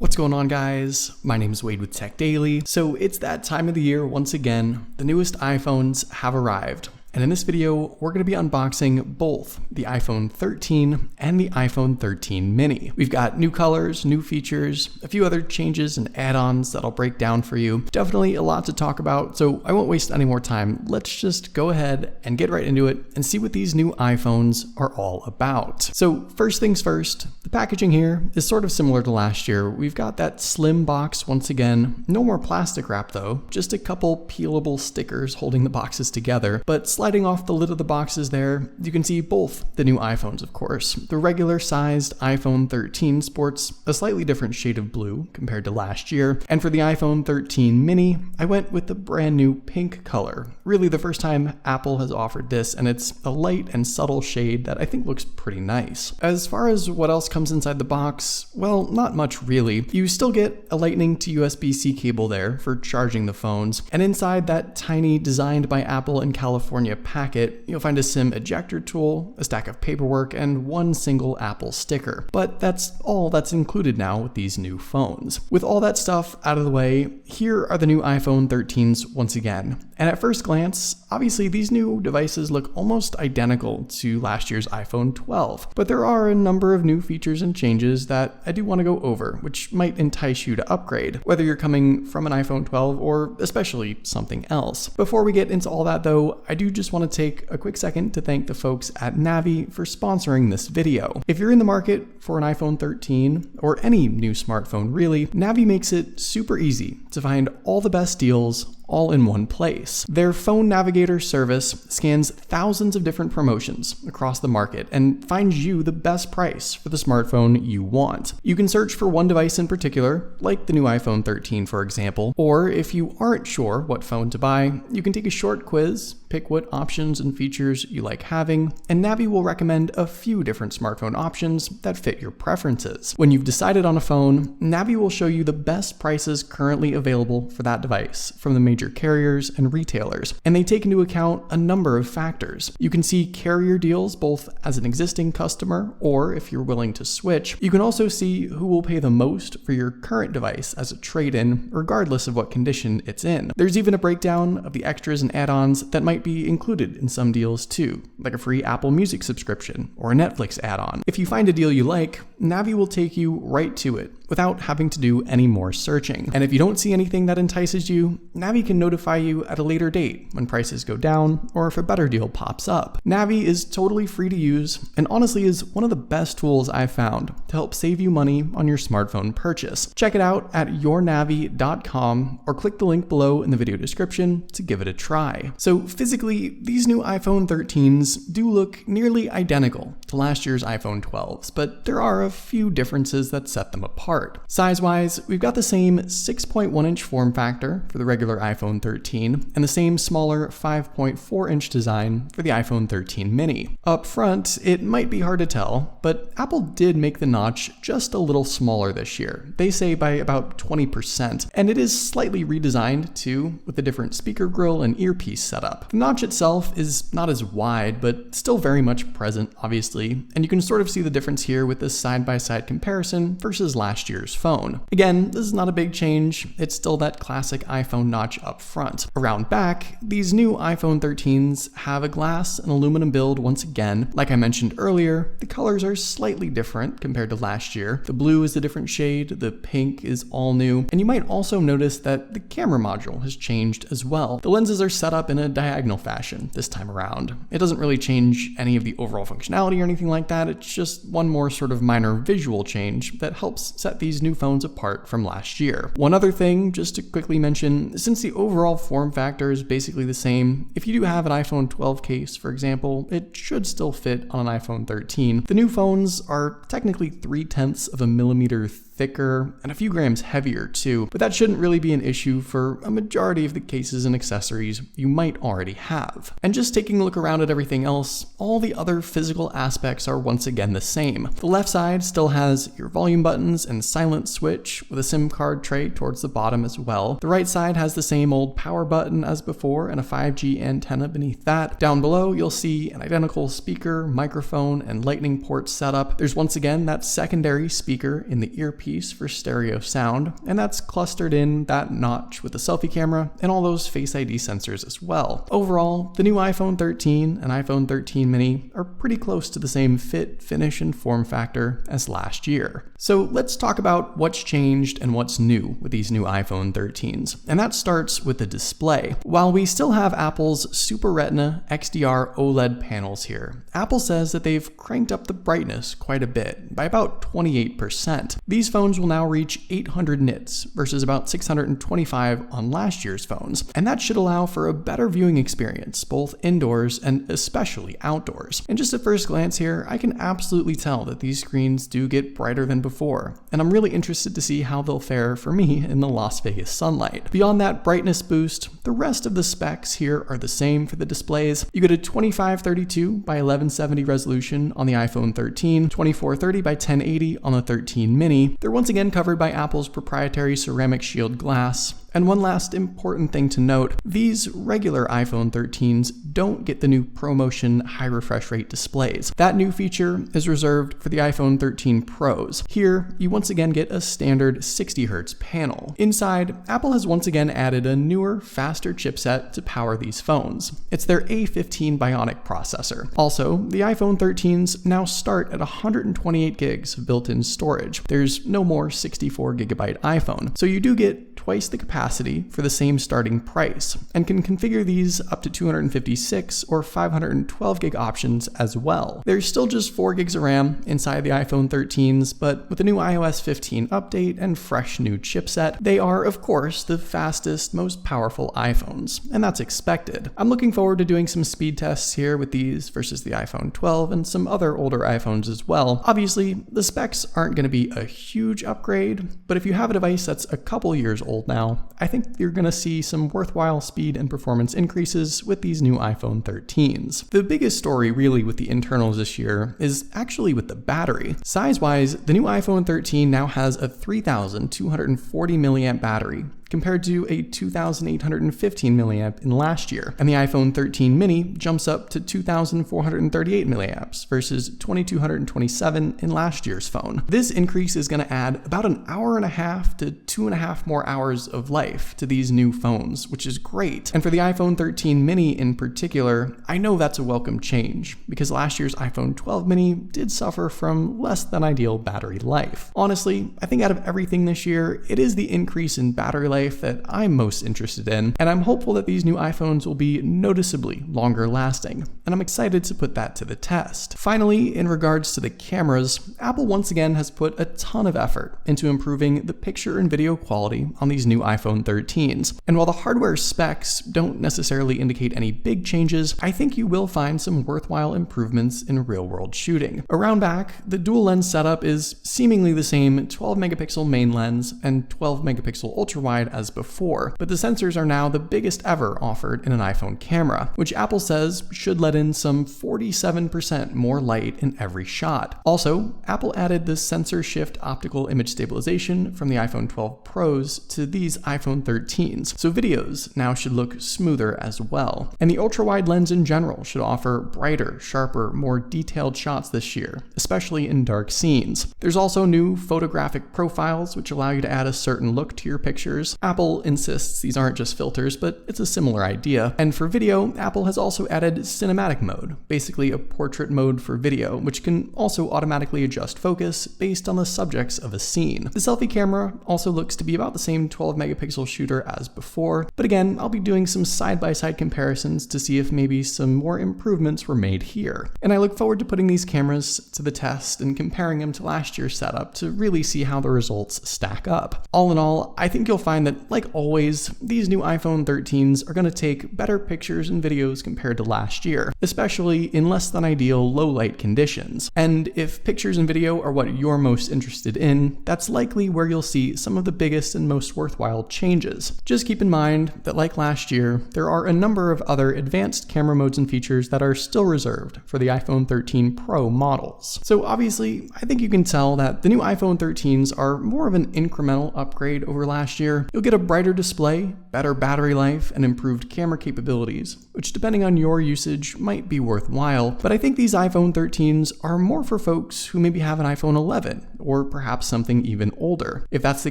What's going on, guys? My name is Wade with Tech Daily. So it's that time of the year once again. The newest iPhones have arrived. And in this video, we're going to be unboxing both the iPhone 13 and the iPhone 13 mini. We've got new colors, new features, a few other changes and add-ons that I'll break down for you. Definitely a lot to talk about, so I won't waste any more time. Let's just go ahead and get right into it and see what these new iPhones are all about. So first things first, the packaging here is sort of similar to last year. We've got that slim box once again. No more plastic wrap though, just a couple peelable stickers holding the boxes together. But sliding off the lid of the boxes there, you can see both the new iPhones, of course. The regular sized iPhone 13 sports a slightly different shade of blue compared to last year. And for the iPhone 13 mini, I went with the brand new pink color. Really the first time Apple has offered this, and it's a light and subtle shade that I think looks pretty nice. As far as what else comes inside the box, well, not much really. You still get a Lightning to USB-C cable there for charging the phones, and inside that tiny designed by Apple in California packet, you'll find a SIM ejector tool, a stack of paperwork, and one single Apple sticker. But that's all that's included now with these new phones. With all that stuff out of the way, here are the new iPhone 13s once again. And at first glance, obviously these new devices look almost identical to last year's iPhone 12. But there are a number of new features and changes that I do want to go over, which might entice you to upgrade, whether you're coming from an iPhone 12 or especially something else. Before we get into all that though, I do just want to take a quick second to thank the folks at Navi for sponsoring this video. If you're in the market for an iPhone 13 or any new smartphone really, Navi makes it super easy to find all the best deals all in one place. Their phone navigator service scans thousands of different promotions across the market and finds you the best price for the smartphone you want. You can search for one device in particular, like the new iPhone 13 for example, or if you aren't sure what phone to buy, you can take a short quiz, pick what options and features you like having, and Navi will recommend a few different smartphone options that fit your preferences. When you've decided on a phone, Navi will show you the best prices currently available for that device from the major carriers and retailers, and they take into account a number of factors. You can see carrier deals both as an existing customer or if you're willing to switch. You can also see who will pay the most for your current device as a trade-in, regardless of what condition it's in. There's even a breakdown of the extras and add-ons that might be included in some deals too, like a free Apple Music subscription or a Netflix add-on. If you find a deal you like, Navi will take you right to it without having to do any more searching. And if you don't see anything that entices you, Navi can notify you at a later date when prices go down or if a better deal pops up. Navi is totally free to use and honestly is one of the best tools I've found to help save you money on your smartphone purchase. Check it out at yournavi.com or click the link below in the video description to give it a try. So physically, these new iPhone 13s do look nearly identical to last year's iPhone 12s, but there are a few differences that set them apart. Size-wise, we've got the same 6.1-inch form factor for the regular iPhone 13 and the same smaller 5.4-inch design for the iPhone 13 mini. Up front, it might be hard to tell, but Apple did make the notch just a little smaller this year. They say by about 20%, and it is slightly redesigned too, with a different speaker grille and earpiece setup. The notch itself is not as wide, but still very much present, obviously, and you can sort of see the difference here with this side-by-side comparison versus last year's phone. Again, this is not a big change, it's still that classic iPhone notch up front. Around back, these new iPhone 13s have a glass and aluminum build once again. Like I mentioned earlier, the colors are slightly different compared to last year. The blue is a different shade, the pink is all new, and you might also notice that the camera module has changed as well. The lenses are set up in a diagonal fashion this time around. It doesn't really change any of the overall functionality or anything like that, it's just one more sort of minor visual change that helps set these new phones apart from last year. One other thing, just to quickly mention, since the overall form factor is basically the same, if you do have an iPhone 12 case, for example, it should still fit on an iPhone 13. The new phones are technically 0.3 of a millimeter thicker and a few grams heavier too, but that shouldn't really be an issue for a majority of the cases and accessories you might already have. And just taking a look around at everything else, all the other physical aspects are once again the same. The left side still has your volume buttons and silent switch with a SIM card tray towards the bottom as well. The right side has the same old power button as before and a 5G antenna beneath that. Down below, you'll see an identical speaker, microphone, and lightning port setup. There's once again that secondary speaker in the earpiece earpiece for stereo sound, and that's clustered in that notch with the selfie camera and all those Face ID sensors as well. Overall, the new iPhone 13 and iPhone 13 mini are pretty close to the same fit, finish, and form factor as last year. So let's talk about what's changed and what's new with these new iPhone 13s, and that starts with the display. While we still have Apple's Super Retina XDR OLED panels here, Apple says that they've cranked up the brightness quite a bit, by about 28%. These phones will now reach 800 nits versus about 625 on last year's phones, and that should allow for a better viewing experience, both indoors and especially outdoors. And just at first glance here, I can absolutely tell that these screens do get brighter than before, and I'm really interested to see how they'll fare for me in the Las Vegas sunlight. Beyond that brightness boost, the rest of the specs here are the same for the displays. You get a 2532 by 1170 resolution on the iPhone 13, 2430 by 1080 on the 13 mini. They're once again covered by Apple's proprietary ceramic shield glass. And one last important thing to note, these regular iPhone 13s don't get the new ProMotion high refresh rate displays. That new feature is reserved for the iPhone 13 Pros. Here, you once again get a standard 60Hz panel. Inside, Apple has once again added a newer, faster chipset to power these phones. It's their A15 Bionic processor. Also, the iPhone 13s now start at 128 gigs of built-in storage. There's no more 64GB iPhone, so you do get twice the capacity for the same starting price, and can configure these up to 256 or 512 gig options as well. There's still just 4 gigs of RAM inside the iPhone 13s, but with the new iOS 15 update and fresh new chipset, they are of course the fastest, most powerful iPhones, and that's expected. I'm looking forward to doing some speed tests here with these versus the iPhone 12 and some other older iPhones as well. Obviously, the specs aren't going to be a huge upgrade, but if you have a device that's a couple years old now, I think you're going to see some worthwhile speed and performance increases with these new iPhone 13s. The biggest story really with the internals this year is actually with the battery. Size-wise, the new iPhone 13 now has a 3,240 milliamp battery, compared to a 2,815 milliamp in last year. And the iPhone 13 mini jumps up to 2,438 milliamps versus 2,227 in last year's phone. This increase is going to add about an hour and a half to 2.5 more hours of life to these new phones, which is great. And for the iPhone 13 mini in particular, I know that's a welcome change, because last year's iPhone 12 mini did suffer from less than ideal battery life. Honestly, I think out of everything this year, it is the increase in battery life that I'm most interested in, and I'm hopeful that these new iPhones will be noticeably longer lasting, and I'm excited to put that to the test. Finally, in regards to the cameras, Apple once again has put a ton of effort into improving the picture and video quality on these new iPhone 13s, and while the hardware specs don't necessarily indicate any big changes, I think you will find some worthwhile improvements in real-world shooting. Around back, the dual lens setup is seemingly the same 12 megapixel main lens and 12 megapixel ultra-wide as before, but the sensors are now the biggest ever offered in an iPhone camera, which Apple says should let in some 47% more light in every shot. Also, Apple added the sensor shift optical image stabilization from the iPhone 12 Pros to these iPhone 13s, so videos now should look smoother as well. And the ultra-wide lens in general should offer brighter, sharper, more detailed shots this year, especially in dark scenes. There's also new photographic profiles which allow you to add a certain look to your pictures. Apple insists these aren't just filters, but it's a similar idea. And for video, Apple has also added cinematic mode, basically a portrait mode for video, which can also automatically adjust focus based on the subjects of a scene. The selfie camera also looks to be about the same 12 megapixel shooter as before, but again, I'll be doing some side-by-side comparisons to see if maybe some more improvements were made here. And I look forward to putting these cameras to the test and comparing them to last year's setup to really see how the results stack up. All in all, I think you'll find that, like always, these new iPhone 13s are going to take better pictures and videos compared to last year, especially in less than ideal low light conditions. And if pictures and video are what you're most interested in, that's likely where you'll see some of the biggest and most worthwhile changes. Just keep in mind that, like last year, there are a number of other advanced camera modes and features that are still reserved for the iPhone 13 Pro models. So obviously, I think you can tell that the new iPhone 13s are more of an incremental upgrade over last year. You'll get a brighter display, better battery life, and improved camera capabilities, which depending on your usage might be worthwhile, but I think these iPhone 13s are more for folks who maybe have an iPhone 11, or perhaps something even older. If that's the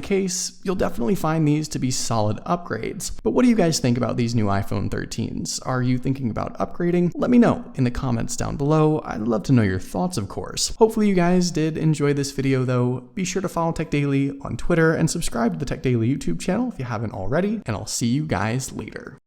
case, you'll definitely find these to be solid upgrades. But what do you guys think about these new iPhone 13s? Are you thinking about upgrading? Let me know in the comments down below. I'd love to know your thoughts, of course. Hopefully you guys did enjoy this video though. Be sure to follow Tech Daily on Twitter and subscribe to the Tech Daily YouTube channel if you haven't already, and I'll see you guys later.